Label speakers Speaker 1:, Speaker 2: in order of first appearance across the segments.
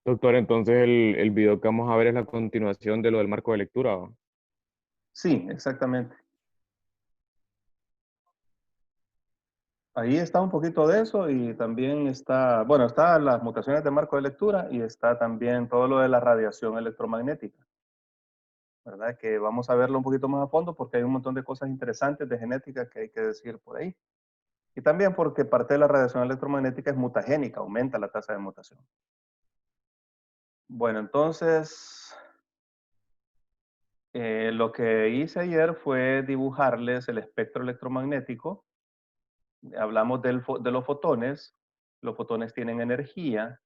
Speaker 1: Doctor, entonces el video que vamos a ver es la continuación de lo del marco de lectura, ¿va?
Speaker 2: Sí, exactamente. Ahí está un poquito de eso y también está, bueno, está las mutaciones de marco de lectura y está también todo lo de la radiación electromagnética, ¿verdad? Que vamos a verlo un poquito más a fondo porque hay un montón de cosas interesantes de genética que hay que decir por ahí. Y también porque parte de la radiación electromagnética es mutagénica, aumenta la tasa de mutación. Bueno, entonces, lo que hice ayer fue dibujarles el espectro electromagnético. Hablamos de los fotones. Los fotones tienen energía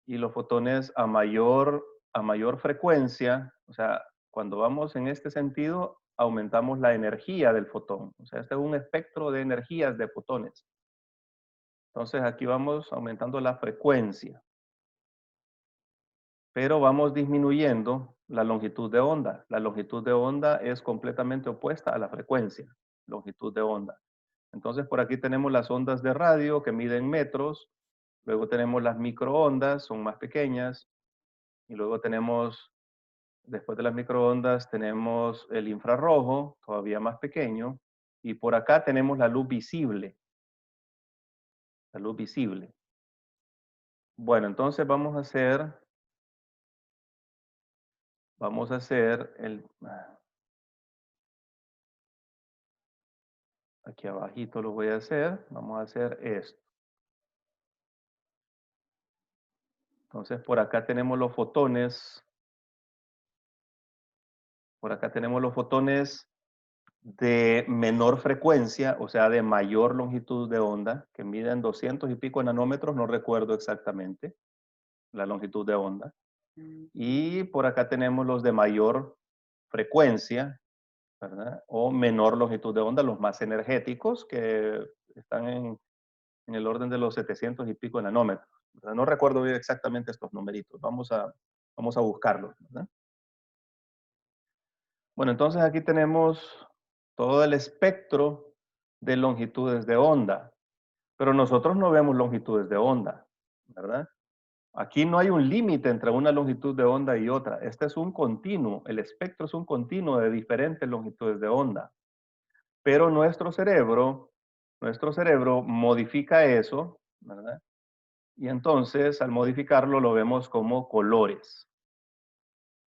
Speaker 2: y los fotones a mayor frecuencia, o sea, cuando vamos en este sentido, aumentamos la energía del fotón. O sea, este es un espectro de energías de fotones. Entonces aquí vamos aumentando la frecuencia, pero vamos disminuyendo la longitud de onda. La longitud de onda es completamente opuesta a la frecuencia, longitud de onda. Entonces por aquí tenemos las ondas de radio que miden metros, luego tenemos las microondas, son más pequeñas, y luego tenemos, después de las microondas, tenemos el infrarrojo, todavía más pequeño, y por acá tenemos la luz visible, la luz visible. Bueno, entonces vamos a hacer aquí abajito lo voy a hacer, vamos a hacer esto. Entonces por acá tenemos los fotones, por acá tenemos los fotones de menor frecuencia, o sea, de mayor longitud de onda, que miden 200 y pico nanómetros, no recuerdo exactamente la longitud de onda. Y por acá tenemos los de mayor frecuencia, ¿verdad? O menor longitud de onda, los más energéticos, que están en el orden de los 700 y pico nanómetros. ¿Verdad? No recuerdo bien exactamente estos numeritos. Vamos a buscarlos, ¿verdad? Bueno, entonces aquí tenemos todo el espectro de longitudes de onda, pero nosotros no vemos longitudes de onda, ¿verdad? Aquí no hay un límite entre una longitud de onda y otra. Este es un continuo. El espectro es un continuo de diferentes longitudes de onda. Pero nuestro cerebro modifica eso, ¿verdad? Y entonces al modificarlo lo vemos como colores.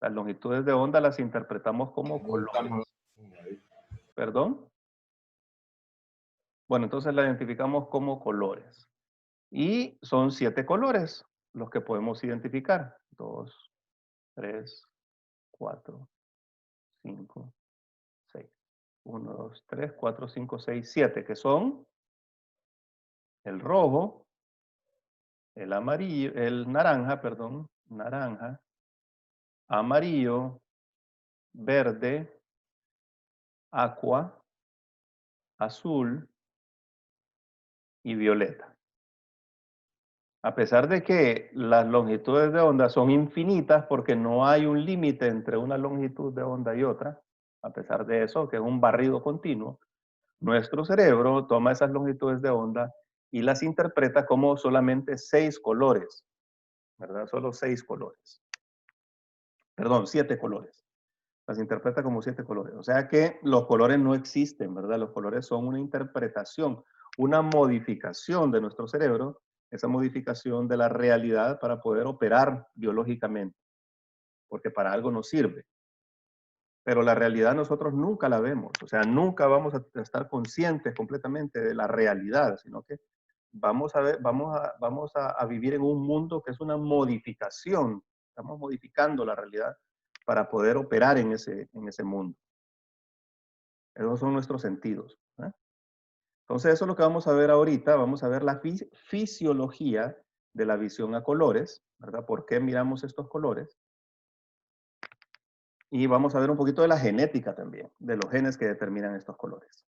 Speaker 2: Las longitudes de onda las interpretamos como colores. ¿Perdón? Bueno, entonces la identificamos como colores. Y son 7 colores los que podemos identificar. 2, 3, 4, 5, 6. 1, 2, 3, 4, 5, 6, 7, que son el rojo, el amarillo, el naranja, perdón, naranja, amarillo, verde, aqua, azul y violeta. A pesar de que las longitudes de onda son infinitas porque no hay un límite entre una longitud de onda y otra, a pesar de eso, que es un barrido continuo, nuestro cerebro toma esas longitudes de onda y las interpreta como solamente 6 colores, ¿verdad? Solo 6 colores. Perdón, 7 colores. Las interpreta como 7 colores. O sea que los colores no existen, ¿verdad? Los colores son una interpretación, una modificación de nuestro cerebro, esa modificación de la realidad para poder operar biológicamente, porque para algo nos sirve. Pero la realidad nosotros nunca la vemos, o sea, nunca vamos a estar conscientes completamente de la realidad, sino que vamos a vivir en un mundo que es una modificación. Estamos modificando la realidad para poder operar en ese mundo. Esos son nuestros sentidos, ¿eh? Entonces, eso es lo que vamos a ver ahorita. Vamos a ver la fisiología de la visión a colores, ¿verdad? ¿Por qué miramos estos colores? Y vamos a ver un poquito de la genética también, de los genes que determinan estos colores.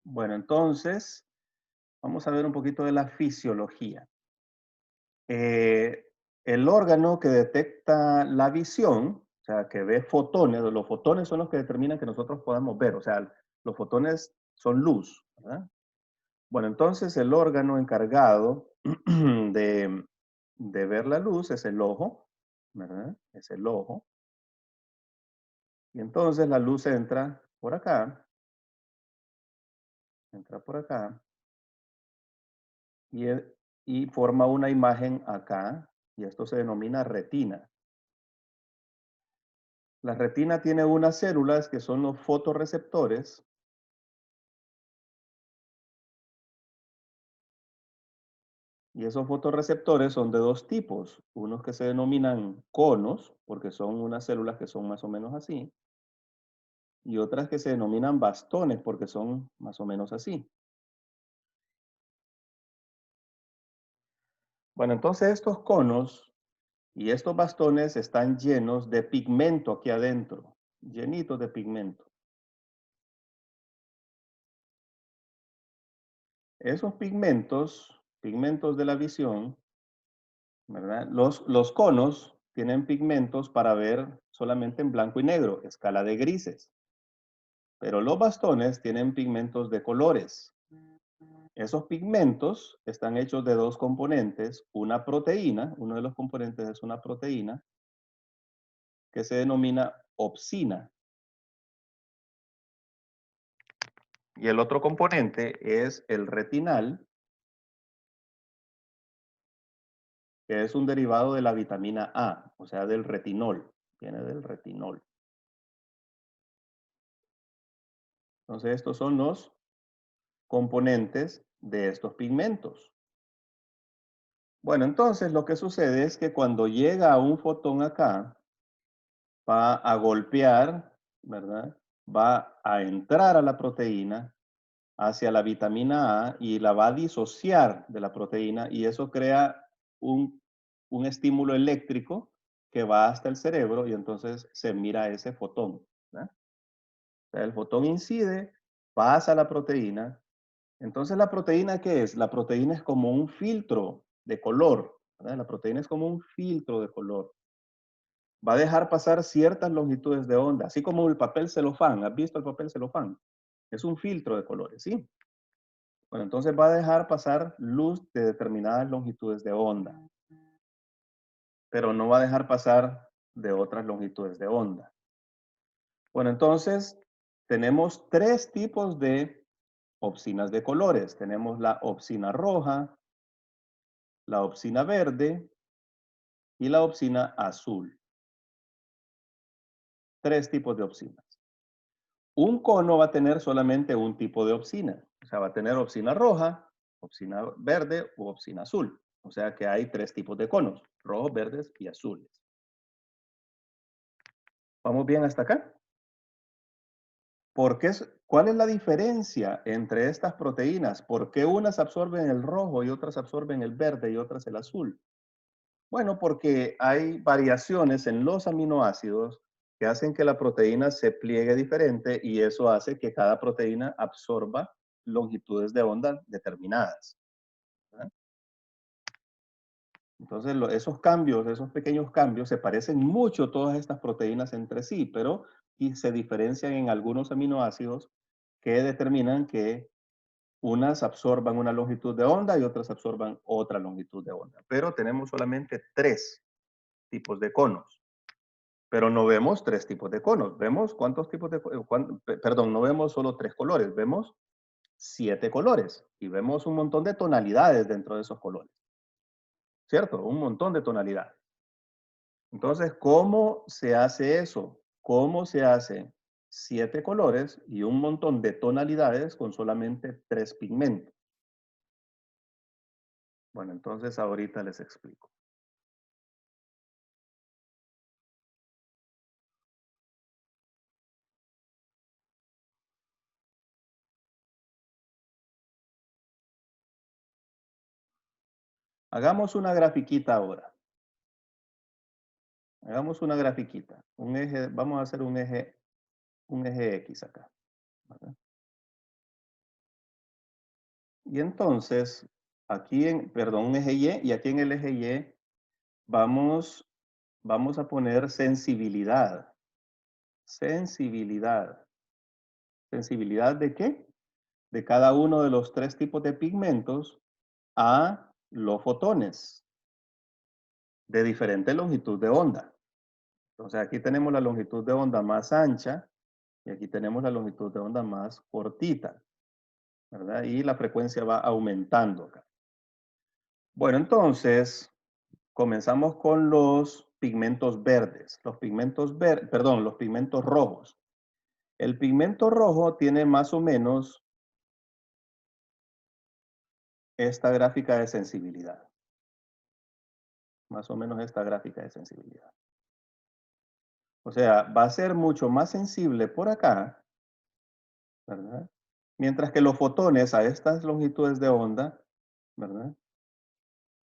Speaker 2: Bueno, entonces, vamos a ver un poquito de la fisiología. Eh, el órgano que detecta la visión, o sea, que ve fotones, los fotones son los que determinan que nosotros podamos ver, o sea, los fotones son luz, ¿verdad? Bueno, entonces el órgano encargado de de ver la luz es el ojo, ¿verdad? Es el ojo. Y entonces la luz entra por acá y, y forma una imagen acá, y esto se denomina retina. La retina tiene unas células que son los fotorreceptores, y esos fotorreceptores son de dos tipos, unos que se denominan conos, porque son unas células que son más o menos así, y otras que se denominan bastones, porque son más o menos así. Bueno, entonces estos conos y estos bastones están llenos de pigmento aquí adentro, llenitos de pigmento. Esos pigmentos de la visión, ¿verdad? Los conos tienen pigmentos para ver solamente en blanco y negro, escala de grises. Pero los bastones tienen pigmentos de colores. Esos pigmentos están hechos de dos componentes, una proteína, uno de los componentes es una proteína que se denomina opsina. Y el otro componente es el retinal, que es un derivado de la vitamina A, o sea, del retinol. Viene del retinol. Entonces, estos son los componentes de estos pigmentos. Bueno, entonces lo que sucede es que cuando llega un fotón acá, va a golpear, ¿verdad? Va a entrar a la proteína hacia la vitamina A y la va a disociar de la proteína y eso crea un, un estímulo eléctrico que va hasta el cerebro y entonces se mira ese fotón, ¿verdad? O sea, el fotón incide, pasa a la proteína. Entonces, ¿la proteína qué es? La proteína es como un filtro de color, ¿verdad? La proteína es como un filtro de color. Va a dejar pasar ciertas longitudes de onda, así como el papel celofán. ¿Has visto el papel celofán? Es un filtro de colores, ¿sí? Bueno, entonces va a dejar pasar luz de determinadas longitudes de onda, pero no va a dejar pasar de otras longitudes de onda. Bueno, entonces tenemos tres tipos de opsinas de colores. Tenemos la opsina roja, la opsina verde y la opsina azul. Tres tipos de opsinas. Un cono va a tener solamente un tipo de opsina. O sea, va a tener opsina roja, opsina verde u opsina azul. O sea que hay tres tipos de conos, rojos, verdes y azules. ¿Vamos bien hasta acá? ¿Cuál es la diferencia entre estas proteínas? ¿Por qué unas absorben el rojo y otras absorben el verde y otras el azul? Bueno, porque hay variaciones en los aminoácidos que hacen que la proteína se pliegue diferente y eso hace que cada proteína absorba longitudes de onda determinadas, ¿verdad? Entonces, esos cambios, esos pequeños cambios, se parecen mucho todas estas proteínas entre sí, pero y se diferencian en algunos aminoácidos que determinan que unas absorban una longitud de onda y otras absorban otra longitud de onda. Pero tenemos solamente tres tipos de conos. Pero no vemos tres tipos de conos. Vemos cuántos tipos de, perdón, no vemos solo tres colores, vemos 7 colores y vemos un montón de tonalidades dentro de esos colores. ¿Cierto? Un montón de tonalidades. Entonces, ¿cómo se hace eso? ¿Cómo se hace 7 colores y un montón de tonalidades con solamente 3 pigmentos? Bueno, entonces ahorita les explico. Hagamos una grafiquita ahora. Hagamos una grafiquita. Un eje, vamos a hacer un eje X acá, ¿verdad? Y entonces, perdón, un eje Y, y aquí en el eje Y vamos a poner sensibilidad. Sensibilidad. ¿Sensibilidad de qué? De cada uno de los tres tipos de pigmentos a los fotones. de diferente longitud de onda. Entonces aquí tenemos la longitud de onda más ancha y aquí tenemos la longitud de onda más cortita, ¿verdad? Y la frecuencia va aumentando acá. Bueno, entonces comenzamos con los pigmentos verdes, los pigmentos los pigmentos rojos. El pigmento rojo tiene más o menos esta gráfica de sensibilidad. Más o menos esta gráfica de sensibilidad. O sea, va a ser mucho más sensible por acá, ¿verdad? Mientras que los fotones a estas longitudes de onda, ¿verdad?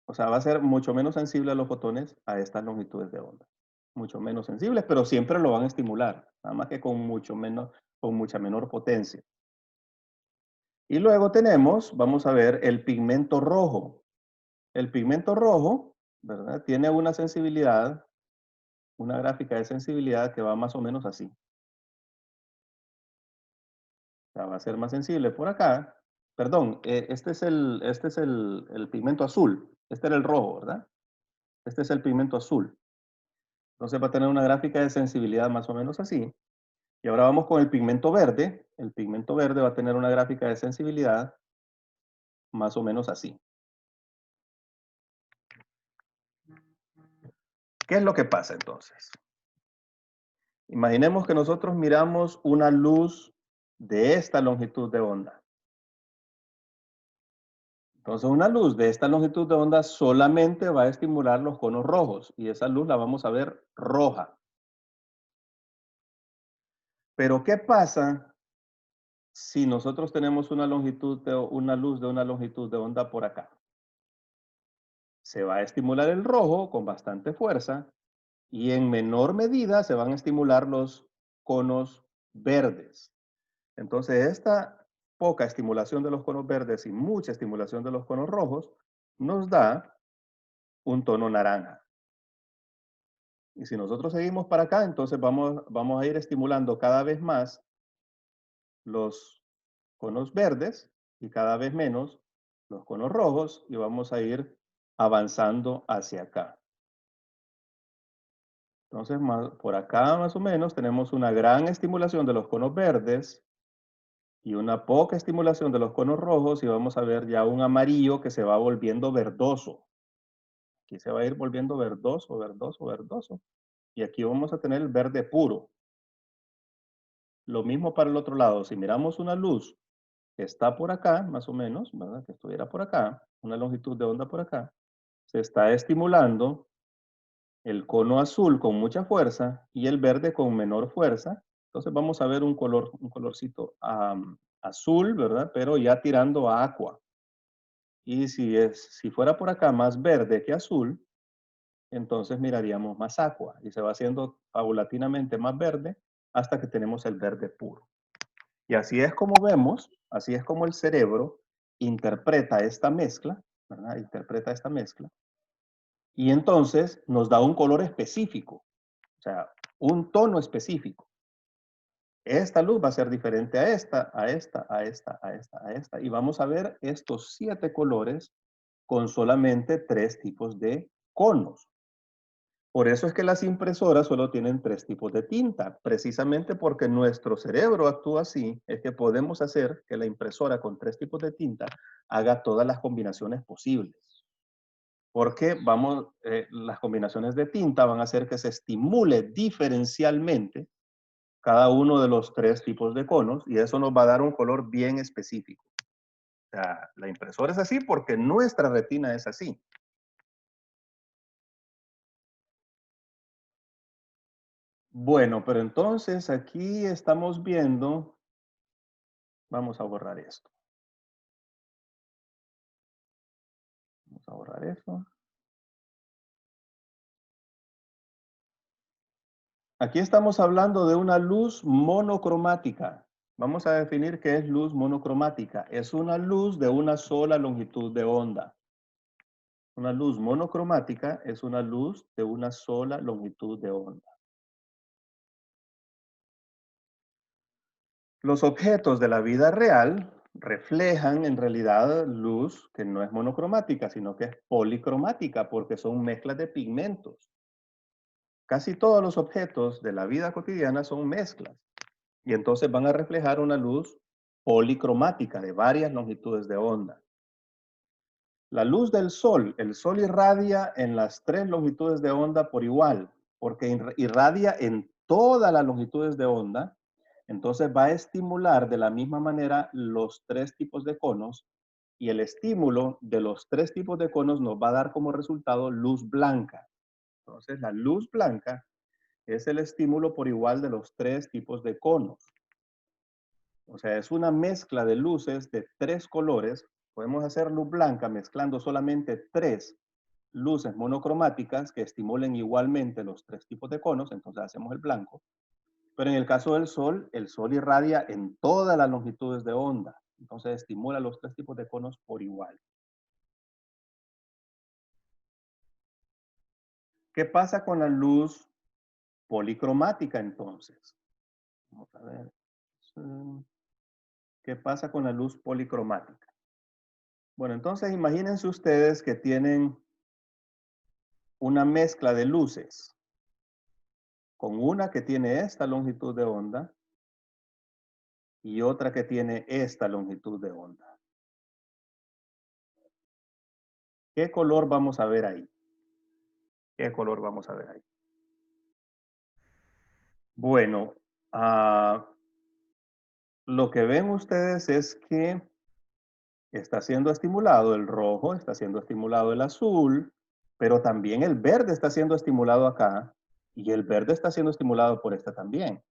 Speaker 2: O sea, va a ser mucho menos sensible a los fotones a estas longitudes de onda. Mucho menos sensibles, pero siempre lo van a estimular, nada más que con mucha menor potencia. Y luego tenemos, vamos a ver, el pigmento rojo. El pigmento rojo, ¿verdad? Tiene una sensibilidad, una gráfica de sensibilidad que va más o menos así. O sea, va a ser más sensible por acá. Perdón, este es el pigmento azul. Este era el rojo, ¿verdad? Este es el pigmento azul. Entonces va a tener una gráfica de sensibilidad más o menos así. Y ahora vamos con el pigmento verde. El pigmento verde va a tener una gráfica de sensibilidad más o menos así. ¿Qué es lo que pasa entonces? Imaginemos que nosotros miramos una luz de esta longitud de onda. Entonces una luz de esta longitud de onda solamente va a estimular los conos rojos y esa luz la vamos a ver roja. Pero ¿qué pasa si nosotros tenemos una luz de una longitud de onda por acá? Se va a estimular el rojo con bastante fuerza y en menor medida se van a estimular los conos verdes. Entonces, esta poca estimulación de los conos verdes y mucha estimulación de los conos rojos nos da un tono naranja. Y si nosotros seguimos para acá, entonces vamos a ir estimulando cada vez más los conos verdes y cada vez menos los conos rojos y vamos a ir avanzando hacia acá. Entonces, por acá más o menos tenemos una gran estimulación de los conos verdes y una poca estimulación de los conos rojos y vamos a ver ya un amarillo que se va volviendo verdoso. Aquí se va a ir volviendo verdoso, verdoso, verdoso. Y aquí vamos a tener el verde puro. Lo mismo para el otro lado. Si miramos una luz que está por acá, más o menos, ¿verdad? Que estuviera por acá, una longitud de onda por acá, se está estimulando el cono azul con mucha fuerza y el verde con menor fuerza. Entonces vamos a ver un colorcito azul, ¿verdad? Pero ya tirando a aqua. Y si fuera por acá más verde que azul, entonces miraríamos más aqua y se va haciendo paulatinamente más verde hasta que tenemos el verde puro. Y así es como vemos, así es como el cerebro interpreta esta mezcla, ¿verdad? Interpreta esta mezcla y entonces nos da un color específico, o sea, un tono específico. Esta luz va a ser diferente a esta, a esta, a esta, a esta, a esta. Y vamos a ver estos 7 colores con solamente 3 tipos de conos. Por eso es que las impresoras solo tienen 3 tipos de tinta, precisamente porque nuestro cerebro actúa así, es que podemos hacer que la impresora con 3 tipos de tinta haga todas las combinaciones posibles. Porque las combinaciones de tinta van a hacer que se estimule diferencialmente cada uno de los 3 tipos de conos y eso nos va a dar un color bien específico. O sea, la impresora es así porque nuestra retina es así. Bueno, pero entonces aquí estamos viendo, vamos a borrar esto. Vamos a borrar eso. Aquí estamos hablando de una luz monocromática. Vamos a definir qué es luz monocromática. Es una luz de una sola longitud de onda. Una luz monocromática es una luz de una sola longitud de onda. Los objetos de la vida real reflejan en realidad luz que no es monocromática, sino que es policromática, porque son mezclas de pigmentos. Casi todos los objetos de la vida cotidiana son mezclas, y entonces van a reflejar una luz policromática de varias longitudes de onda. La luz del sol, el sol irradia en las tres longitudes de onda por igual, porque irradia en todas las longitudes de onda, entonces va a estimular de la misma manera los tres tipos de conos, y el estímulo de los tres tipos de conos nos va a dar como resultado luz blanca. Entonces la luz blanca es el estímulo por igual de los tres tipos de conos. O sea, es una mezcla de luces de tres colores. Podemos hacer luz blanca mezclando solamente tres luces monocromáticas que estimulen igualmente los tres tipos de conos, entonces hacemos el blanco. Pero en el caso del el sol irradia en todas las longitudes de onda, entonces estimula los tres tipos de conos por igual. ¿Qué pasa con la luz policromática entonces? Vamos a ver. ¿Qué pasa con la luz policromática? Bueno, entonces imagínense ustedes que tienen una mezcla de luces, con una que tiene esta longitud de onda y otra que tiene esta longitud de onda. ¿Qué color vamos a ver ahí? ¿Qué color vamos a ver ahí? Bueno, lo que ven ustedes es que está siendo estimulado el rojo, está siendo estimulado el azul, pero también el verde está siendo estimulado acá y el verde está siendo estimulado por esta también.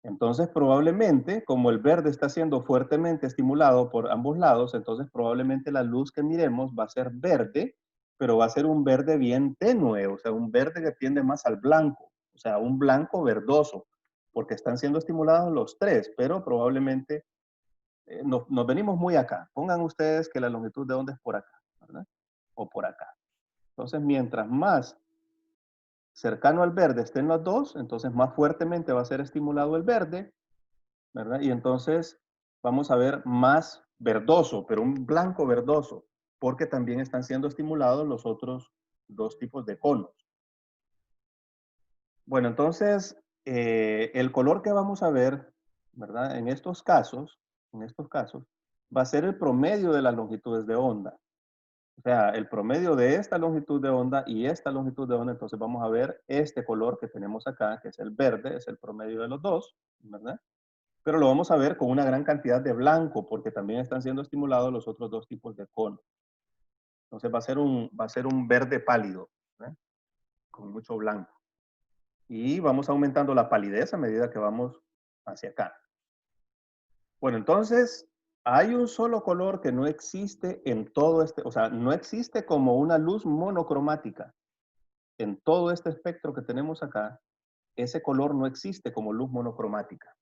Speaker 2: Entonces, probablemente, como el verde está siendo fuertemente estimulado por ambos lados, entonces probablemente la luz que miremos va a ser verde, pero va a ser un verde bien tenue, o sea, un verde que tiende más al blanco, o sea, un blanco verdoso, porque están siendo estimulados los tres, pero probablemente nos venimos muy acá. Pongan ustedes que la longitud de onda es por acá, ¿verdad? O por acá. Entonces, mientras más cercano al verde estén los dos, entonces más fuertemente va a ser estimulado el verde, ¿verdad? Y entonces vamos a ver más verdoso, pero un blanco verdoso, porque también están siendo estimulados los otros dos tipos de conos. Bueno, entonces el color que vamos a ver, ¿verdad? En estos casos, va a ser el promedio de las longitudes de onda. O sea, el promedio de esta longitud de onda y esta longitud de onda, entonces vamos a ver este color que tenemos acá, que es el verde, es el promedio de los dos, ¿verdad? Pero lo vamos a ver con una gran cantidad de blanco, porque también están siendo estimulados los otros dos tipos de cono. Entonces va a ser un verde pálido, ¿verdad? Con mucho blanco. Y vamos aumentando la palidez a medida que vamos hacia acá. Bueno, entonces hay un solo color que no existe en todo este, o sea, no existe como una luz monocromática. En todo este espectro que tenemos acá, ese color no existe como luz monocromática.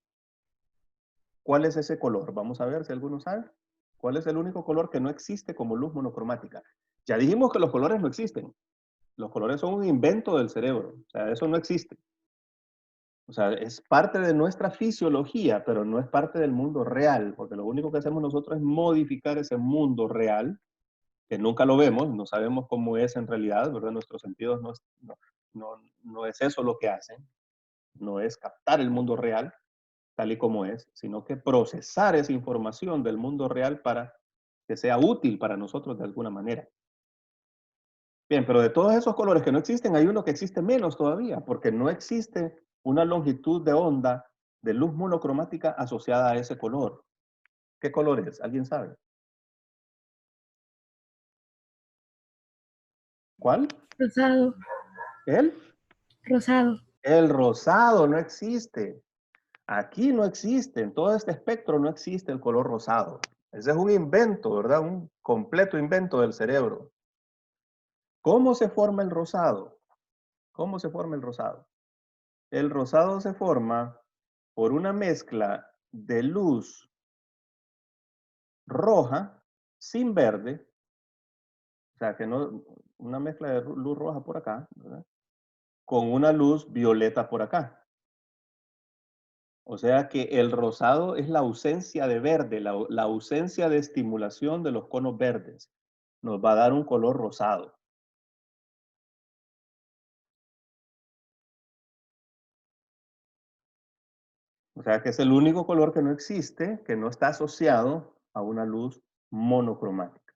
Speaker 2: ¿Cuál es ese color? Vamos a ver si alguno sabe. ¿Cuál es el único color que no existe como luz monocromática? Ya dijimos que los colores no existen. Los colores son un invento del cerebro. O sea, eso no existe. O sea, es parte de nuestra fisiología, pero no es parte del mundo real, porque lo único que hacemos nosotros es modificar ese mundo real, que nunca lo vemos, no sabemos cómo es en realidad, ¿verdad? Nuestros sentidos no es eso lo que hacen, no es captar el mundo real tal y como es, sino que procesar esa información del mundo real para que sea útil para nosotros de alguna manera. Bien, pero de todos esos colores que no existen, hay uno que existe menos todavía, porque no existe una longitud de onda de luz monocromática asociada a ese color. ¿Qué color es? ¿Alguien sabe? ¿Cuál?
Speaker 3: Rosado,
Speaker 2: ¿El?
Speaker 3: rosado.
Speaker 2: El rosado no existe. Aquí no existe, en todo este espectro no existe el color rosado. Ese es un invento, ¿verdad? Un completo invento del cerebro. ¿Cómo se forma el rosado? ¿Cómo se forma el rosado? El rosado se forma por una mezcla de luz roja sin verde, o sea que no, una mezcla de luz roja por acá, ¿verdad? Con una luz violeta por acá. O sea que el rosado es la ausencia de verde, la ausencia de estimulación de los conos verdes. Nos va a dar un color rosado. O sea que es el único color que no existe, que no está asociado a una luz monocromática.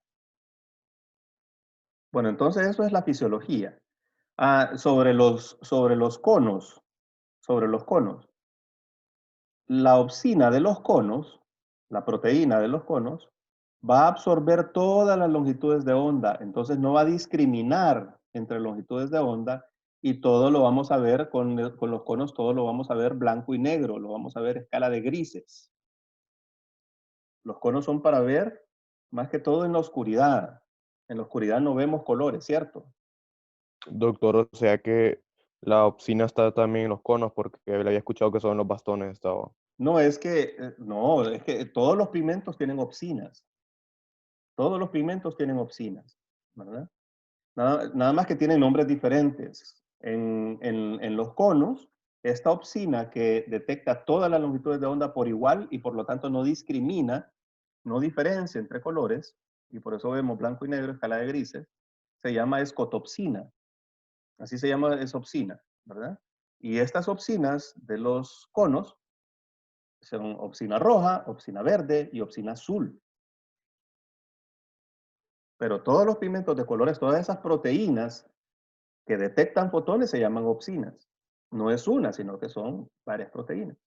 Speaker 2: Bueno, entonces eso es la fisiología. Sobre los conos, la opsina de los conos, la proteína de los conos, va a absorber todas las longitudes de onda, entonces no va a discriminar entre longitudes de onda y todo lo vamos a ver con los conos, todo lo vamos a ver blanco y negro, lo vamos a ver escala de grises. Los conos son para ver más que todo en la oscuridad. En la oscuridad no vemos colores, ¿cierto?
Speaker 1: Doctor, o sea que la opsina está también en los conos, porque le había escuchado que son los bastones, estaba.
Speaker 2: No, es que todos los pigmentos tienen opsinas. Todos los pigmentos tienen opsinas, ¿verdad? Nada más que tienen nombres diferentes. En los conos, esta opsina que detecta todas las longitudes de onda por igual y por lo tanto no discrimina, no diferencia entre colores, y por eso vemos blanco y negro, escala de grises, se llama escotopsina. Así se llama esa opsina, ¿verdad? Y estas opsinas de los conos son opsina roja, opsina verde y opsina azul. Pero todos los pigmentos de colores, todas esas proteínas que detectan fotones se llaman opsinas. No es una, sino que son varias proteínas.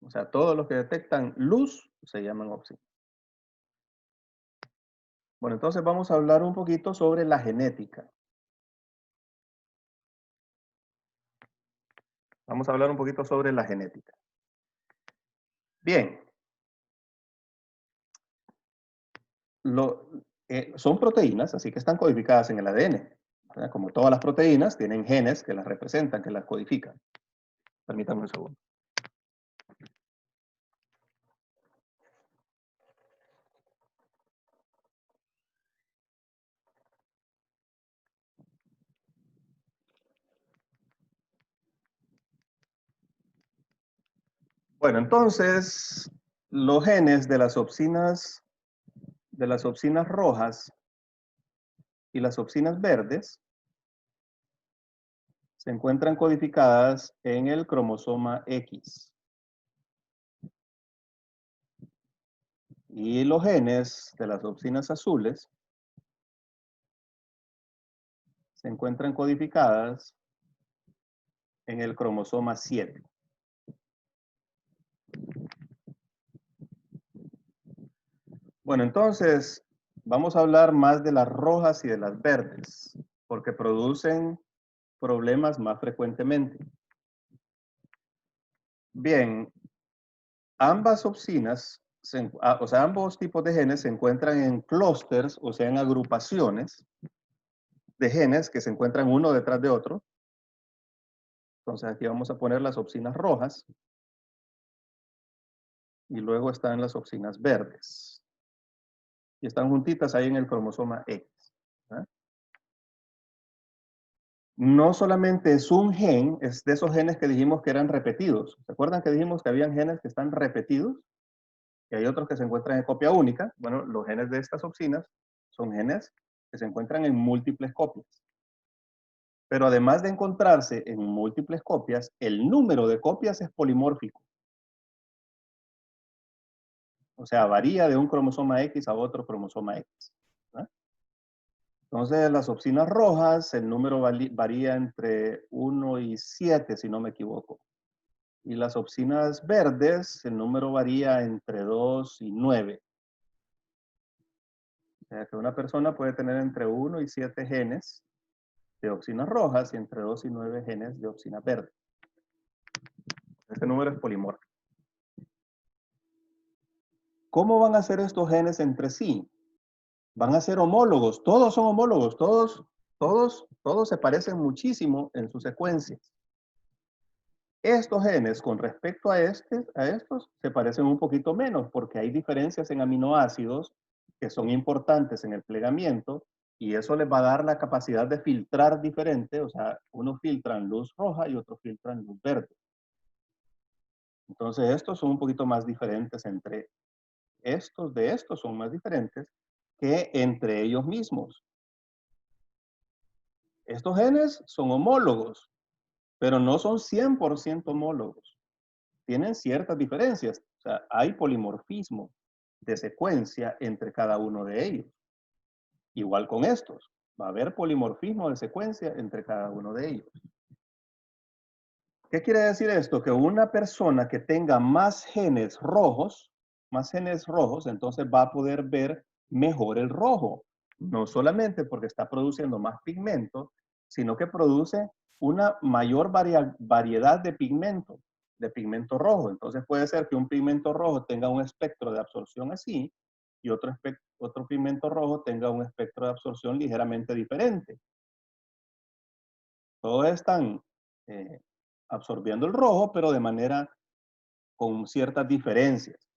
Speaker 2: O sea, todos los que detectan luz se llaman opsinas. Bueno, entonces vamos a hablar un poquito sobre la genética. Vamos a hablar un poquito sobre la genética. Bien. Son proteínas, así que están codificadas en el ADN. ¿Verdad? Como todas las proteínas, tienen genes que las representan, que las codifican. Permítanme un segundo. Bueno, entonces, los genes de las opsinas rojas y las opsinas verdes se encuentran codificadas en el cromosoma X. Y los genes de las opsinas azules se encuentran codificadas en el cromosoma 7. Bueno, entonces vamos a hablar más de las rojas y de las verdes, porque producen problemas más frecuentemente. Bien, ambas opsinas, o sea, ambos tipos de genes se encuentran en clústeres, o sea, en agrupaciones de genes que se encuentran uno detrás de otro. Entonces aquí vamos a poner las opsinas rojas y luego están las opsinas verdes. Y están juntitas ahí en el cromosoma X. ¿Eh? No solamente es un gen, es de esos genes que dijimos que eran repetidos. ¿Se acuerdan que dijimos que habían genes que están repetidos? Y hay otros que se encuentran en copia única. Bueno, los genes de estas opsinas son genes que se encuentran en múltiples copias. Pero además de encontrarse en múltiples copias, el número de copias es polimórfico. O sea, varía de un cromosoma X a otro cromosoma X. ¿Eh? Entonces, las opsinas rojas, el número varía entre 1 y 7, si no me equivoco. Y las opsinas verdes, el número varía entre 2 y 9. O sea, que una persona puede tener entre 1 y 7 genes de opsinas rojas y entre 2 y 9 genes de opsina verde. Este número es polimórfico. ¿Cómo van a ser estos genes entre sí? Van a ser homólogos, todos son homólogos, todos se parecen muchísimo en sus secuencias. Estos genes con respecto a estos se parecen un poquito menos porque hay diferencias en aminoácidos que son importantes en el plegamiento Y eso les va a dar la capacidad de filtrar diferente, o sea, unos filtran luz roja y otros filtran luz verde. Entonces estos son un poquito más diferentes entre estos son más diferentes que entre ellos mismos. Estos genes son homólogos, pero no son 100% homólogos. Tienen ciertas diferencias, o sea, hay polimorfismo de secuencia entre cada uno de ellos. Igual con estos, va a haber polimorfismo de secuencia entre cada uno de ellos. ¿Qué quiere decir esto? Que una persona que tenga más genes rojos, entonces va a poder ver mejor el rojo. No solamente porque está produciendo más pigmento, sino que produce una mayor variedad de pigmento rojo. Entonces puede ser que un pigmento rojo tenga un espectro de absorción así y otro pigmento rojo tenga un espectro de absorción ligeramente diferente. Todos están absorbiendo el rojo, pero de manera con ciertas diferencias.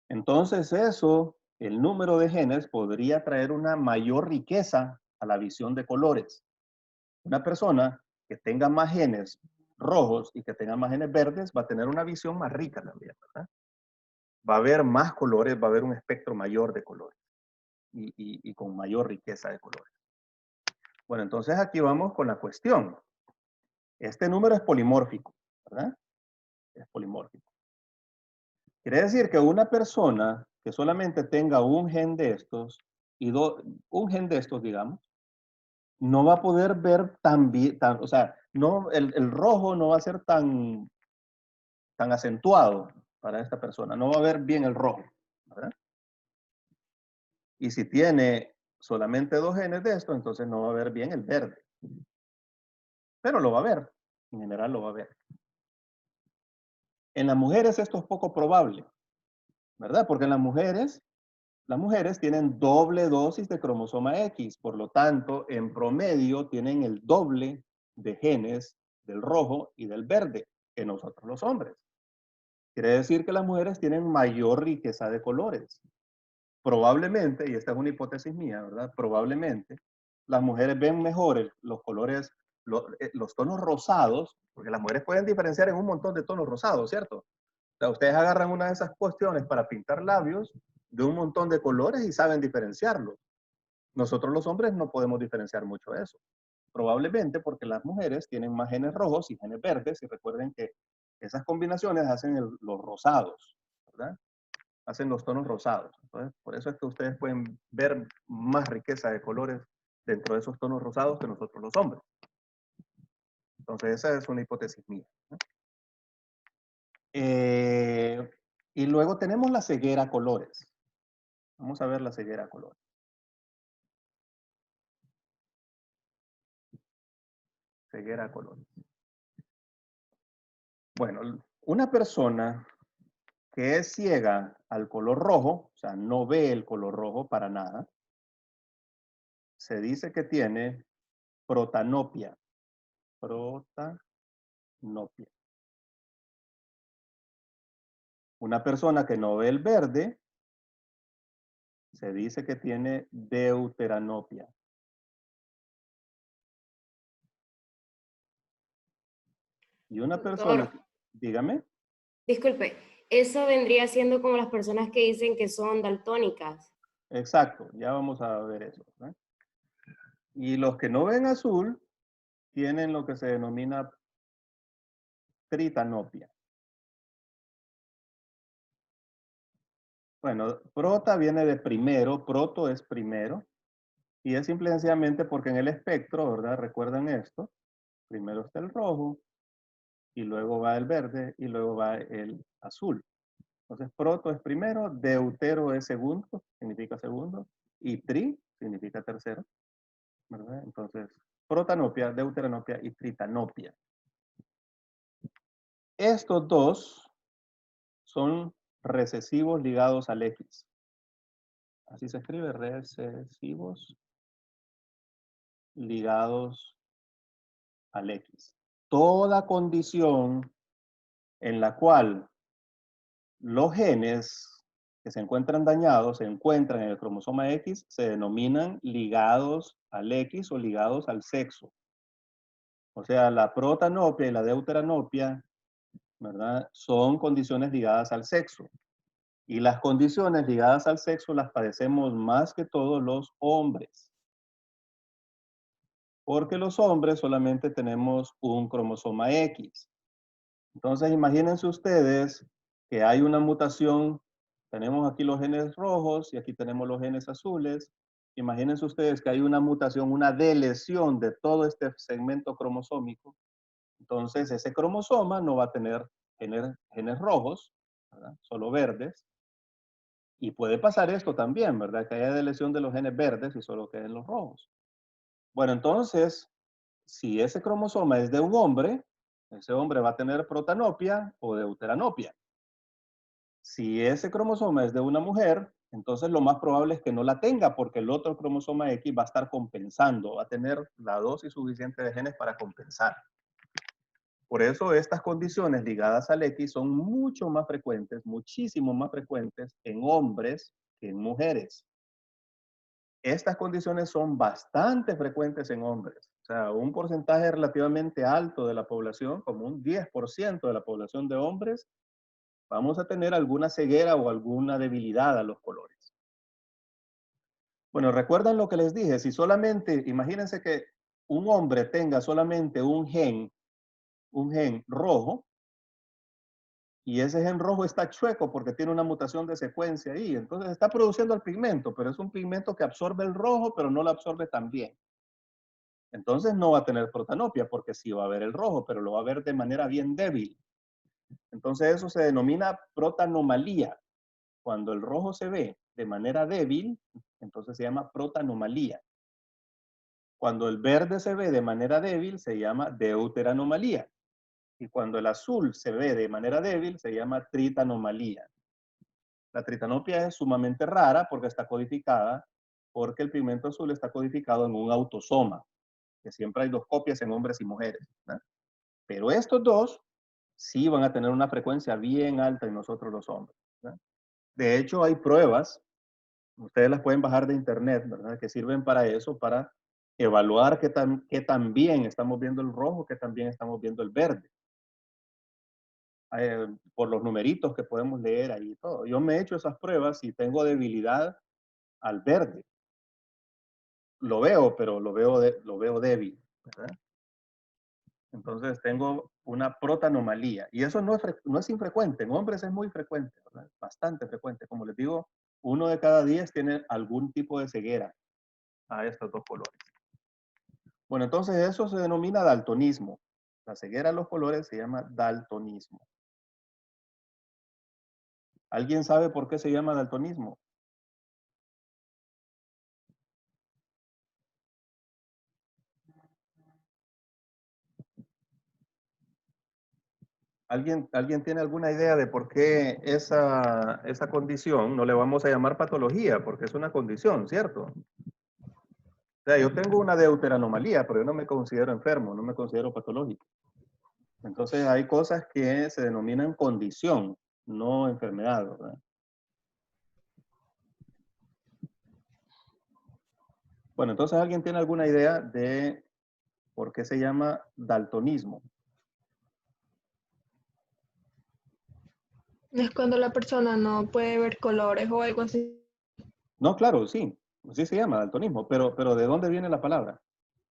Speaker 2: Entonces eso, el número de genes podría traer una mayor riqueza a la visión de colores. Una persona que tenga más genes rojos y que tenga más genes verdes va a tener una visión más rica también, ¿verdad? Va a haber más colores, va a haber un espectro mayor de colores y con mayor riqueza de colores. Bueno, entonces aquí vamos con la cuestión. Este número es polimórfico, ¿verdad? Es polimórfico. Quiere decir que una persona que solamente tenga un gen de estos, un gen de estos, digamos, no va a poder ver tan bien, o sea, no, el rojo no va a ser tan acentuado para esta persona, no va a ver bien el rojo, ¿verdad? Y si tiene solamente dos genes de estos, entonces no va a ver bien el verde. Pero lo va a ver, en general lo va a ver. En las mujeres esto es poco probable, ¿verdad? Porque en las mujeres tienen doble dosis de cromosoma X, por lo tanto, en promedio tienen el doble de genes del rojo y del verde que nosotros los hombres. Quiere decir que las mujeres tienen mayor riqueza de colores. Probablemente, y esta es una hipótesis mía, ¿verdad? Probablemente las mujeres ven mejor los colores, los tonos rosados, porque las mujeres pueden diferenciar en un montón de tonos rosados, ¿cierto? O sea, ustedes agarran una de esas cuestiones para pintar labios de un montón de colores y saben diferenciarlos. Nosotros los hombres no podemos diferenciar mucho eso. Probablemente porque las mujeres tienen más genes rojos y genes verdes, y recuerden que esas combinaciones hacen los rosados, ¿verdad? Hacen los tonos rosados. Entonces, por eso es que ustedes pueden ver más riqueza de colores dentro de esos tonos rosados que nosotros los hombres. Entonces, esa es una hipótesis mía, ¿no? Y luego tenemos la ceguera a colores. Vamos a ver la ceguera a colores. Ceguera a colores. Bueno, una persona que es ciega al color rojo, o sea, no ve el color rojo para nada, se dice que tiene protanopia. Protanopia. Una persona que no ve el verde, se dice que tiene deuteranopia. Y una persona,
Speaker 4: Doctor,
Speaker 2: dígame,
Speaker 4: disculpe, eso vendría siendo como las personas que dicen que son daltónicas.
Speaker 2: exacto, ya vamos a ver eso, ¿eh? Y los que no ven azul tienen lo que se denomina tritanopia. Bueno, prota viene de primero, proto es primero, y es simple y sencillamente porque en el espectro, ¿verdad? Recuerden esto, primero está el rojo, y luego va el verde, y luego va el azul. Entonces, proto es primero, deutero es segundo, significa segundo, y tri significa tercero, ¿verdad? Entonces, protanopia, deuteranopia y tritanopia. Estos dos son recesivos ligados al X. Así se escribe, recesivos ligados al X. Toda condición en la cual los genes que se encuentran dañados, se encuentran en el cromosoma X, se denominan ligados al X o ligados al sexo. O sea, la protanopia y la deuteranopia, ¿verdad? Son condiciones ligadas al sexo. Y las condiciones ligadas al sexo las padecemos más que todos los hombres. Porque los hombres solamente tenemos un cromosoma X. Entonces, imagínense ustedes que hay una mutación. Tenemos aquí los genes rojos y aquí tenemos los genes azules. Imagínense ustedes que hay una mutación, una deleción de todo este segmento cromosómico. Entonces, ese cromosoma no va a tener genes rojos, ¿verdad? Solo verdes. Y puede pasar esto también, ¿verdad? Que haya deleción de los genes verdes y solo queden los rojos. Bueno, entonces, si ese cromosoma es de un hombre, ese hombre va a tener protanopia o deuteranopia. Si ese cromosoma es de una mujer, entonces lo más probable es que no la tenga porque el otro cromosoma X va a estar compensando, va a tener la dosis suficiente de genes para compensar. Por eso estas condiciones ligadas al X son mucho más frecuentes, muchísimo más frecuentes en hombres que en mujeres. Estas condiciones son bastante frecuentes en hombres. O sea, un porcentaje relativamente alto de la población, como un 10% de la población de hombres, vamos a tener alguna ceguera o alguna debilidad a los colores. Bueno, ¿recuerdan lo que les dije? Si solamente, imagínense que un hombre tenga solamente un gen rojo, y ese gen rojo está chueco porque tiene una mutación de secuencia ahí. Entonces está produciendo el pigmento, pero es un pigmento que absorbe el rojo, pero no lo absorbe tan bien. Entonces no va a tener protanopia porque sí va a ver el rojo, pero lo va a ver de manera bien débil. Entonces eso se denomina protanomalía. Cuando el rojo se ve de manera débil, entonces se llama protanomalía. Cuando el verde se ve de manera débil, se llama deuteranomalía. Y cuando el azul se ve de manera débil, se llama tritanomalía. La tritanopia es sumamente rara porque está codificada, porque el pigmento azul está codificado en un autosoma, que siempre hay dos copias en hombres y mujeres, ¿no? Pero estos dos sí van a tener una frecuencia bien alta en nosotros los hombres, ¿no? De hecho, hay pruebas, ustedes las pueden bajar de internet, ¿verdad? Que sirven para eso, para evaluar qué tan bien estamos viendo el rojo, qué tan bien estamos viendo el verde. Por los numeritos que podemos leer ahí y todo. Yo me he hecho esas pruebas y tengo debilidad al verde. Lo veo, pero lo veo débil, ¿verdad? Entonces tengo una protanomalía. Y eso no es infrecuente. En hombres es muy frecuente, ¿verdad? Bastante frecuente. Como les digo, 1 de cada 10 tiene algún tipo de ceguera a estos dos colores. Bueno, entonces eso se denomina daltonismo. La ceguera a los colores se llama daltonismo. ¿Alguien sabe por qué se llama daltonismo? ¿Alguien tiene alguna idea de por qué esa condición, no le vamos a llamar patología, porque es una condición, ¿cierto? O sea, yo tengo una deuteranomalía, pero yo no me considero enfermo, no me considero patológico. Entonces hay cosas que se denominan condición, no enfermedad, ¿verdad? Bueno, entonces ¿alguien tiene alguna idea de por qué se llama daltonismo?
Speaker 3: Es cuando la persona no puede ver colores o algo así.
Speaker 2: No, claro, sí, sí se llama daltonismo, pero ¿de dónde viene la palabra?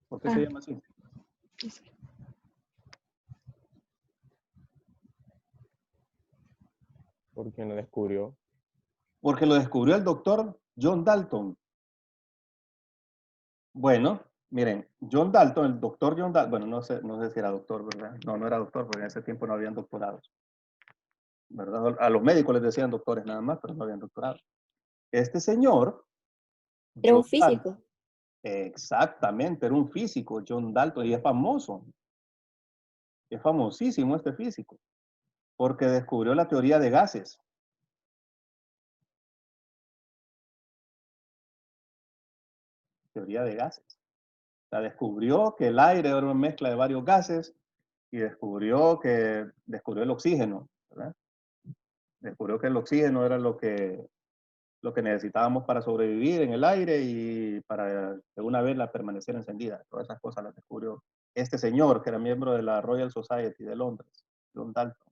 Speaker 2: ¿Por qué se llama así?
Speaker 1: ¿Por quién lo descubrió?
Speaker 2: Porque lo descubrió el doctor John Dalton. Bueno, miren, John Dalton, el doctor John Dalton, bueno, no sé si era doctor, ¿verdad? No era doctor, porque en ese tiempo no habían doctorados, ¿verdad? A los médicos les decían doctores nada más, pero no habían doctorados. Este señor,
Speaker 4: Era un
Speaker 2: John Dalton,
Speaker 4: físico.
Speaker 2: exactamente, era un físico, John Dalton, y es famoso. Es famosísimo este físico, porque descubrió la teoría de gases. Teoría de gases. O sea, descubrió que el aire era una mezcla de varios gases y descubrió el oxígeno, ¿verdad? Descubrió que el oxígeno era lo que lo que necesitábamos para sobrevivir en el aire y para de una vez la permanecer encendida. Todas esas cosas las descubrió este señor que era miembro de la Royal Society de Londres, John Dalton.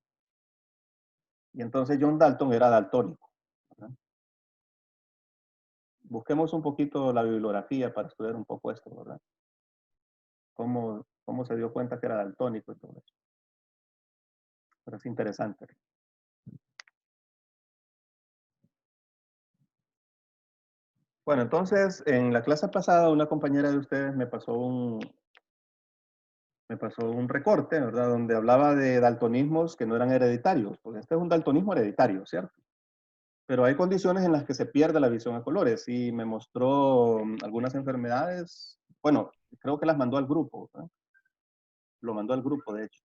Speaker 2: Y entonces John Dalton era daltónico, ¿verdad? Busquemos un poquito la bibliografía para estudiar un poco esto, ¿verdad? Cómo se dio cuenta que era daltónico y todo eso. Pero es interesante. Bueno, entonces, en la clase pasada, una compañera de ustedes me pasó un recorte, ¿verdad? Donde hablaba de daltonismos que no eran hereditarios, porque este es un daltonismo hereditario, ¿cierto? Pero hay condiciones en las que se pierde la visión a colores y me mostró algunas enfermedades, bueno, creo que las mandó al grupo, ¿verdad? Lo mandó al grupo, de hecho,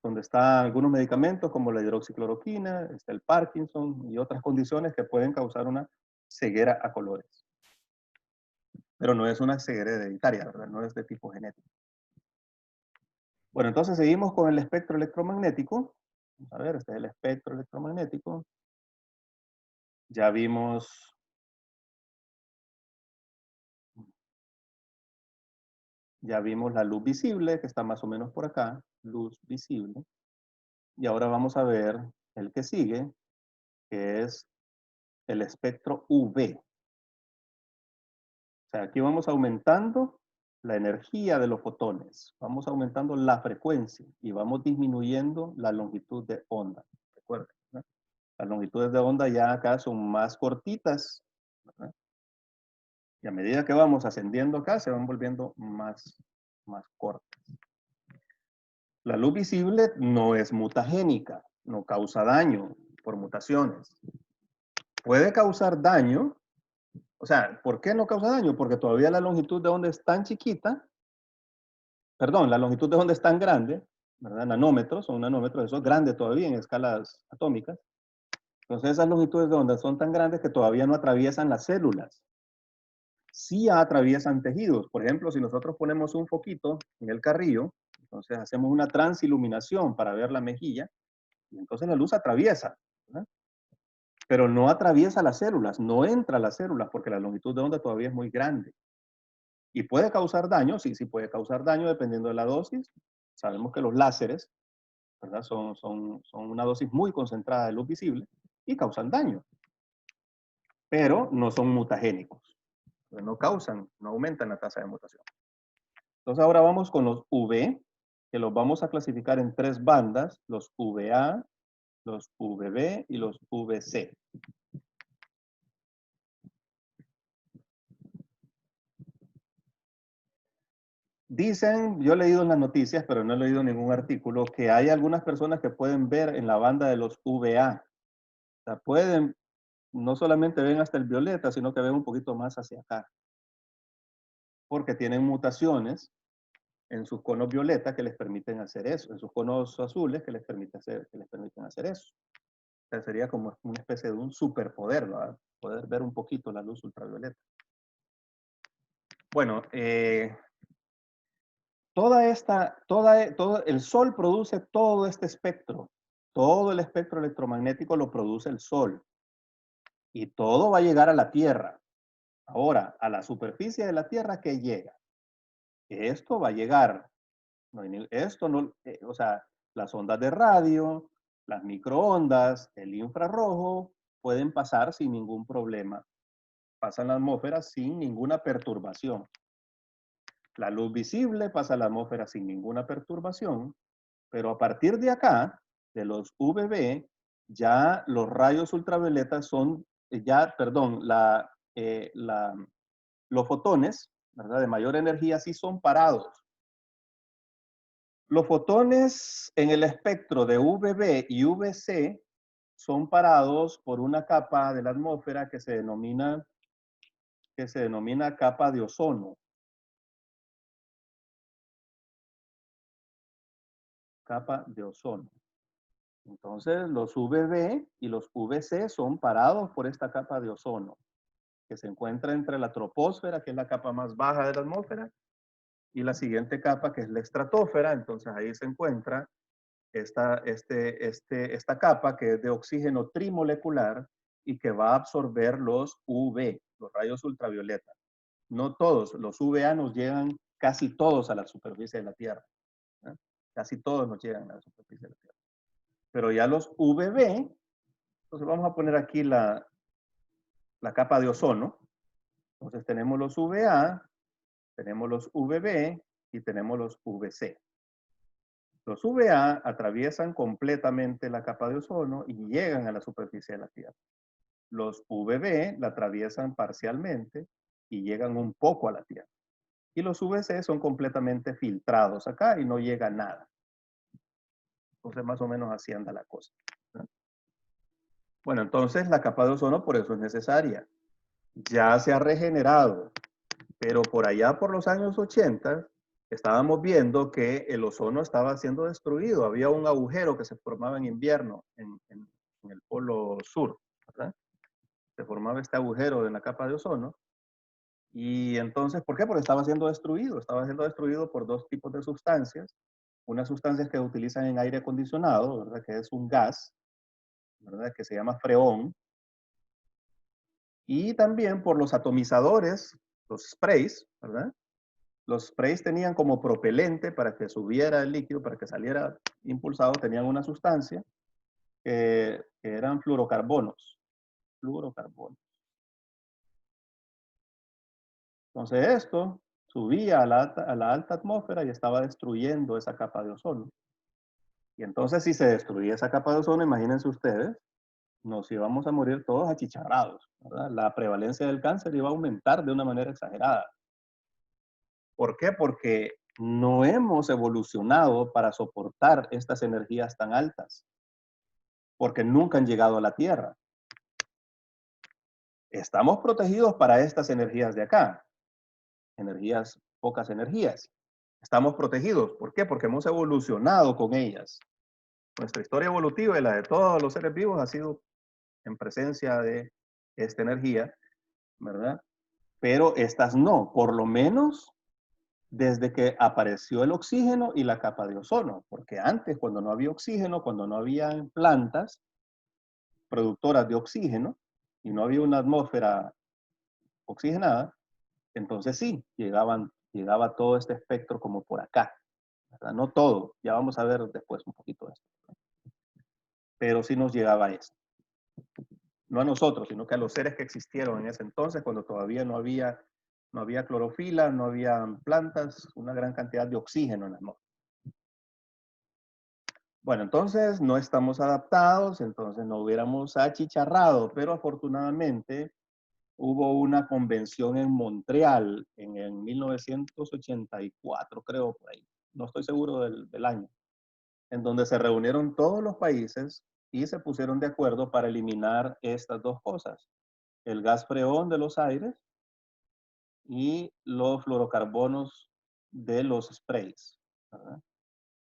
Speaker 2: donde están algunos medicamentos como la hidroxicloroquina, está el Parkinson y otras condiciones que pueden causar una ceguera a colores. Pero no es una ceguera hereditaria, ¿verdad? No es de tipo genético. Bueno, entonces seguimos con el espectro electromagnético. Vamos a ver, este es el espectro electromagnético. Ya vimos la luz visible, que está más o menos por acá, luz visible. Y ahora vamos a ver el que sigue, que es el espectro UV. O sea, aquí vamos aumentando la energía de los fotones, vamos aumentando la frecuencia y vamos disminuyendo la longitud de onda. Recuerden, ¿no? Las longitudes de onda ya acá son más cortitas, ¿verdad? Y a medida que vamos ascendiendo acá, se van volviendo más cortas. La luz visible no es mutagénica, no causa daño por mutaciones. Puede causar daño, o sea, ¿por qué no causa daño? Porque todavía la longitud de onda es tan chiquita, perdón, la longitud de onda es tan grande, ¿verdad? Nanómetros, son nanómetros, eso es grande todavía en escalas atómicas. Entonces esas longitudes de onda son tan grandes que todavía no atraviesan las células. Sí atraviesan tejidos. Por ejemplo, si nosotros ponemos un foquito en el carrillo, entonces hacemos una transiluminación para ver la mejilla, y entonces la luz atraviesa, ¿verdad? Pero no atraviesa las células, no entra a las células porque la longitud de onda todavía es muy grande. ¿Y puede causar daño? Sí, sí puede causar daño dependiendo de la dosis. Sabemos que los láseres, ¿verdad? Son una dosis muy concentrada de luz visible y causan daño. Pero no son mutagénicos. No causan, no aumentan la tasa de mutación. Entonces ahora vamos con los UV, que los vamos a clasificar en 3 bandas, los UVA, los UVB y los UVC. Dicen, yo he leído en las noticias, pero no he leído ningún artículo, que hay algunas personas que pueden ver en la banda de los VA. O sea, pueden, no solamente ven hasta el violeta, sino que ven un poquito más hacia acá. Porque tienen mutaciones en sus conos violeta que les permiten hacer eso, en sus conos azules que les permiten hacer eso. O sea, sería como una especie de un superpoder, ¿verdad? Poder ver un poquito la luz ultravioleta. Bueno, todo el Sol produce todo este espectro. Todo el espectro electromagnético lo produce el Sol. Y todo va a llegar a la Tierra. Ahora, a la superficie de la Tierra, ¿qué llega? Esto va a llegar. O sea, las ondas de radio, las microondas, el infrarrojo, pueden pasar sin ningún problema. Pasan la atmósfera sin ninguna perturbación. La luz visible pasa a la atmósfera sin ninguna perturbación, pero a partir de acá, de los UVB, ya los rayos ultravioletas son, los fotones, ¿verdad? De mayor energía sí son parados. Los fotones en el espectro de UVB y UVC son parados por una capa de la atmósfera que se denomina capa de ozono. Capa de ozono. Entonces, los UVB y los UVC son parados por esta capa de ozono, que se encuentra entre la troposfera, que es la capa más baja de la atmósfera, y la siguiente capa, que es la estratosfera. Entonces, ahí se encuentra esta capa, que es de oxígeno trimolecular, y que va a absorber los UV, los rayos ultravioleta. No todos, los UVA nos llegan casi todos a la superficie de la Tierra. ¿Eh? Casi todos nos llegan a la superficie de la Tierra. Pero ya los UVB, entonces vamos a poner aquí la capa de ozono. Entonces tenemos los UVA, tenemos los UVB y tenemos los UVC. Los UVA atraviesan completamente la capa de ozono y llegan a la superficie de la Tierra. Los UVB la atraviesan parcialmente y llegan un poco a la Tierra. Y los UVC son completamente filtrados acá y no llega nada. Entonces más o menos así anda la cosa. Bueno, entonces la capa de ozono por eso es necesaria. Ya se ha regenerado, pero por allá por los años 80 estábamos viendo que el ozono estaba siendo destruido. Había un agujero que se formaba en invierno en el polo sur, ¿verdad? Se formaba este agujero en la capa de ozono. Y entonces, ¿por qué? Porque estaba siendo destruido. Estaba siendo destruido por dos tipos de sustancias. Unas sustancias que utilizan en aire acondicionado, ¿verdad? Que es un gas, ¿verdad? Que se llama freón. Y también por los atomizadores, los sprays, ¿verdad? Los sprays tenían como propelente para que subiera el líquido, para que saliera impulsado, tenían una sustancia que eran fluorocarbonos. Fluorocarbonos. Entonces esto subía a la alta atmósfera y estaba destruyendo esa capa de ozono. Y entonces si se destruía esa capa de ozono, imagínense ustedes, nos íbamos a morir todos achicharrados, ¿verdad? La prevalencia del cáncer iba a aumentar de una manera exagerada. ¿Por qué? Porque no hemos evolucionado para soportar estas energías tan altas. Porque nunca han llegado a la Tierra. Estamos protegidos para estas energías de acá. Pocas energías. Estamos protegidos. ¿Por qué? Porque hemos evolucionado con ellas. Nuestra historia evolutiva y la de todos los seres vivos ha sido en presencia de esta energía, ¿verdad? Pero estas no, por lo menos desde que apareció el oxígeno y la capa de ozono, porque antes, cuando no había oxígeno, cuando no había plantas productoras de oxígeno y no había una atmósfera oxigenada, entonces sí, llegaba todo este espectro como por acá, ¿verdad? No todo, ya vamos a ver después un poquito de esto, pero sí nos llegaba esto. No a nosotros, sino que a los seres que existieron en ese entonces, cuando todavía no había clorofila, no había plantas, una gran cantidad de oxígeno en la atmósfera. Bueno, entonces no estamos adaptados, entonces no hubiéramos achicharrado, pero afortunadamente hubo una convención en Montreal en 1984, creo, por ahí. No estoy seguro del año, en donde se reunieron todos los países y se pusieron de acuerdo para eliminar estas dos cosas: el gas freón de los aires y los fluorocarbonos de los sprays, ¿verdad?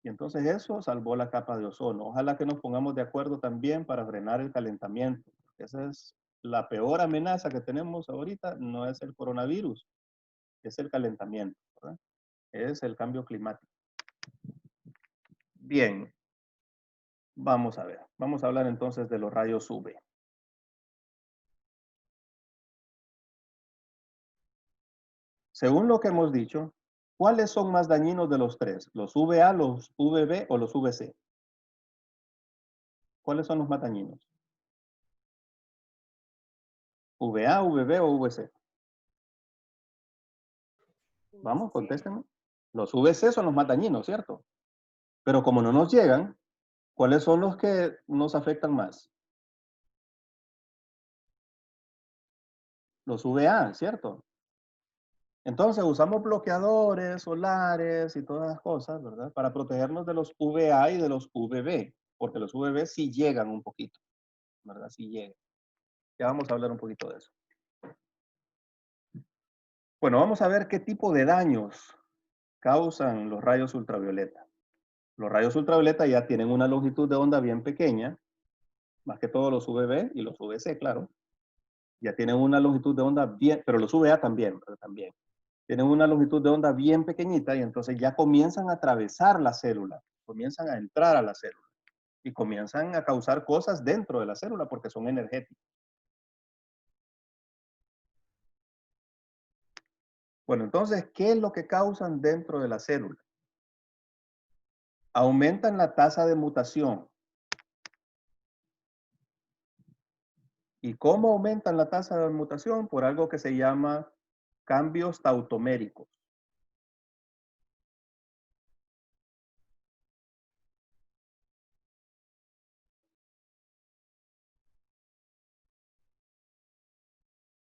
Speaker 2: Y entonces eso salvó la capa de ozono. Ojalá que nos pongamos de acuerdo también para frenar el calentamiento. Esa es la peor amenaza que tenemos ahorita, no es el coronavirus, es el calentamiento, ¿verdad? Es el cambio climático. Bien, vamos a ver. Vamos a hablar entonces de los rayos UV. Según lo que hemos dicho, ¿cuáles son más dañinos de los tres? ¿Los UVA, los UVB o los UVC? ¿Cuáles son los más dañinos? ¿UVA, UVB o UVC? Vamos, contéstenme. Los VC son los más dañinos, ¿cierto? Pero como no nos llegan, ¿cuáles son los que nos afectan más? Los VA, ¿cierto? Entonces usamos bloqueadores solares y todas las cosas, ¿verdad? Para protegernos de los VA y de los VB, porque los VB sí llegan un poquito, ¿verdad? Sí llegan. Ya vamos a hablar un poquito de eso. Bueno, vamos a ver qué tipo de daños causan los rayos ultravioleta. Los rayos ultravioleta ya tienen una longitud de onda bien pequeña, más que todos los UVB y los UVC, claro. Ya tienen una longitud de onda bien, pero los UVA también, pero también. Tienen una longitud de onda bien pequeñita y entonces ya comienzan a atravesar la célula, comienzan a entrar a la célula y comienzan a causar cosas dentro de la célula porque son energéticos. Bueno, entonces, ¿qué es lo que causan dentro de la célula? Aumentan la tasa de mutación. ¿Y cómo aumentan la tasa de mutación? Por algo que se llama cambios tautoméricos.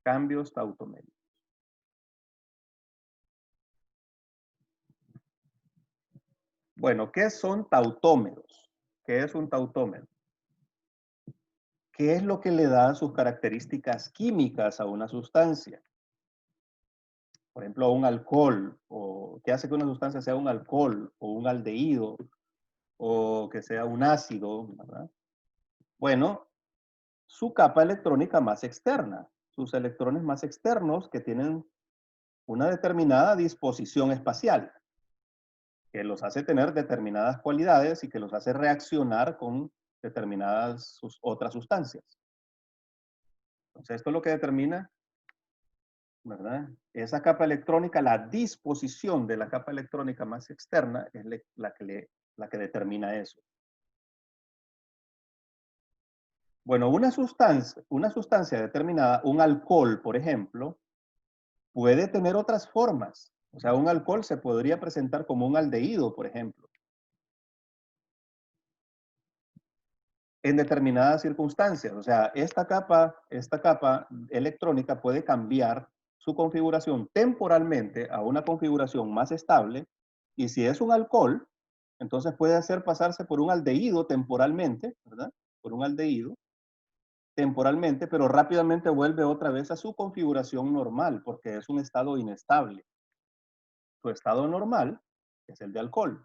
Speaker 2: Cambios tautoméricos. Bueno, ¿qué son tautómeros? ¿Qué es un tautómero? ¿Qué es lo que le da sus características químicas a una sustancia? Por ejemplo, a un alcohol, o qué hace que una sustancia sea un alcohol, o un aldehído, o que sea un ácido, ¿verdad? Bueno, su capa electrónica más externa, sus electrones más externos que tienen una determinada disposición espacial, que los hace tener determinadas cualidades y que los hace reaccionar con determinadas otras sustancias. Entonces, esto es lo que determina, ¿verdad? Esa capa electrónica, la disposición de la capa electrónica más externa es la que determina eso. Bueno, una sustancia determinada, un alcohol, por ejemplo, puede tener otras formas. O sea, un alcohol se podría presentar como un aldehído, por ejemplo, en determinadas circunstancias. O sea, esta capa electrónica puede cambiar su configuración temporalmente a una configuración más estable. Y si es un alcohol, entonces puede hacer pasarse por un aldehído temporalmente, ¿verdad? Por un aldehído temporalmente, pero rápidamente vuelve otra vez a su configuración normal, porque es un estado inestable. Su estado normal es el de alcohol.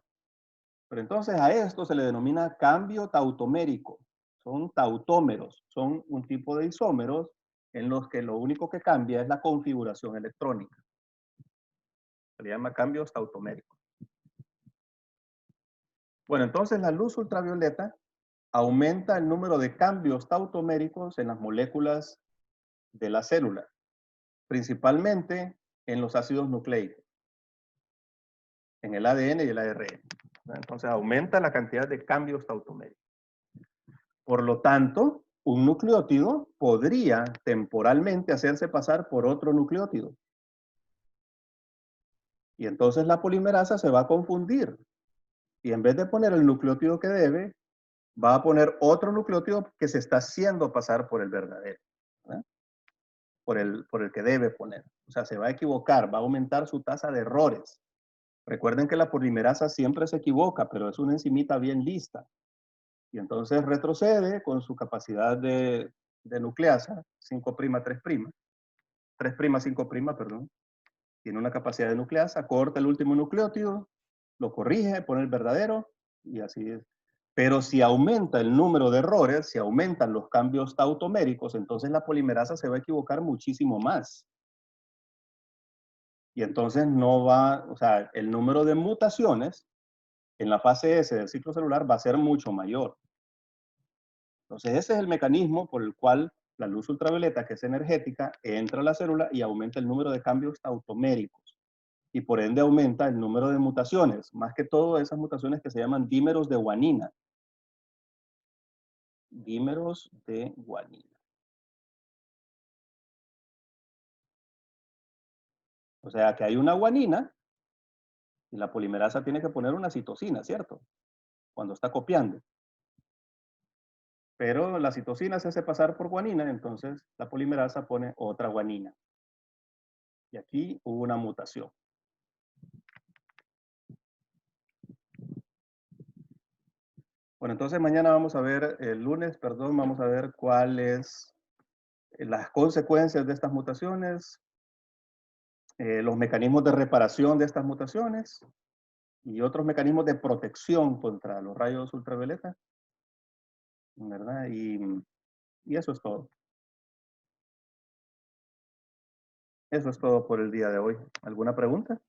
Speaker 2: Pero entonces a esto se le denomina cambio tautomérico. Son tautómeros, son un tipo de isómeros en los que lo único que cambia es la configuración electrónica. Se le llama cambios tautoméricos. Bueno, entonces la luz ultravioleta aumenta el número de cambios tautoméricos en las moléculas de la célula, principalmente en los ácidos nucleicos, en el ADN y el ARN. Entonces aumenta la cantidad de cambios tautoméricos. Por lo tanto, un nucleótido podría temporalmente hacerse pasar por otro nucleótido. Y entonces la polimerasa se va a confundir. Y en vez de poner el nucleótido que debe, va a poner otro nucleótido que se está haciendo pasar por el verdadero, ¿verdad? Por el que debe poner. O sea, se va a equivocar, va a aumentar su tasa de errores. Recuerden que la polimerasa siempre se equivoca, pero es una enzimita bien lista. Y entonces retrocede con su capacidad de nucleasa, 5', 3', 3', 5', perdón. Tiene una capacidad de nucleasa, corta el último nucleótido, lo corrige, pone el verdadero, y así es. Pero si aumenta el número de errores, si aumentan los cambios tautoméricos, entonces la polimerasa se va a equivocar muchísimo más. Y entonces no va, o sea, el número de mutaciones en la fase S del ciclo celular va a ser mucho mayor. Entonces ese es el mecanismo por el cual la luz ultravioleta, que es energética, entra a la célula y aumenta el número de cambios tautoméricos. Y por ende aumenta el número de mutaciones, más que todo esas mutaciones que se llaman dímeros de guanina. Dímeros de guanina. O sea que hay una guanina y la polimerasa tiene que poner una citosina, ¿cierto? Cuando está copiando. Pero la citosina se hace pasar por guanina, entonces la polimerasa pone otra guanina. Y aquí hubo una mutación. Bueno, entonces mañana vamos a ver, el lunes, perdón, vamos a ver cuáles las consecuencias de estas mutaciones, los mecanismos de reparación de estas mutaciones y otros mecanismos de protección contra los rayos ultravioleta, ¿verdad? Y eso es todo. Eso es todo por el día de hoy. ¿Alguna pregunta?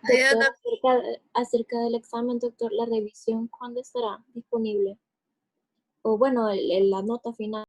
Speaker 5: Doctor, acerca del examen, doctor, la revisión, ¿cuándo estará disponible? O bueno, la nota final.